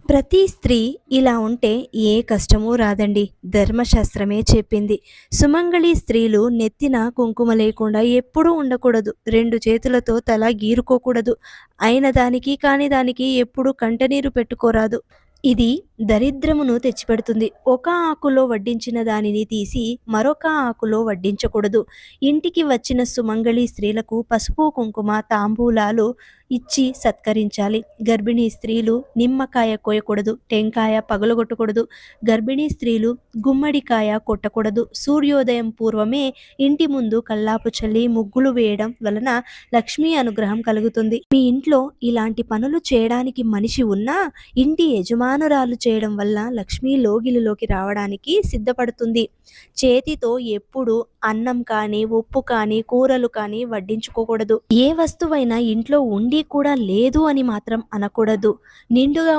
ప్రతి స్త్రీ ఇలా ఉంటే ఏ కష్టమూ రాదండి. ధర్మశాస్త్రమే చెప్పింది. సుమంగళి స్త్రీలు నెత్తిన కుంకుమ లేకుండా ఎప్పుడూ ఉండకూడదు. 2 చేతులతో తల గీరుకోకూడదు. అయిన దానికి కాని దానికి ఎప్పుడూ కంటనీరు పెట్టుకోరాదు. ఇది దరిద్రమును తెచ్చిపెడుతుంది. ఒక ఆకులో వడ్డించిన దానిని తీసి మరొక ఆకులో వడ్డించకూడదు. ఇంటికి వచ్చిన సుమంగళి స్త్రీలకు పసుపు, కుంకుమ, తాంబూలాలు ఇచ్చి సత్కరించాలి. గర్భిణీ స్త్రీలు నిమ్మకాయ కోయకూడదు. టెంకాయ పగలగొట్టకూడదు. గర్భిణీ స్త్రీలు గుమ్మడికాయ కొట్టకూడదు. సూర్యోదయం పూర్వమే ఇంటి ముందు కల్లాపు చల్లి ముగ్గులు వేయడం వలన లక్ష్మీ అనుగ్రహం కలుగుతుంది. మీ ఇంట్లో ఇలాంటి పనులు చేయడానికి మనిషి ఉన్నా ఇంటి యజమానురాలు చేయడం వల్ల లక్ష్మీ లోగిలిలోకి రావడానికి సిద్ధపడుతుంది. చేతితో ఎప్పుడు అన్నం కానీ, ఉప్పు కానీ, కూరలు కానీ వడ్డించుకోకూడదు. ఏ వస్తువైనా ఇంట్లో ఉండి కూడా లేదు అని మాత్రం అనకూడదు. నిండుగా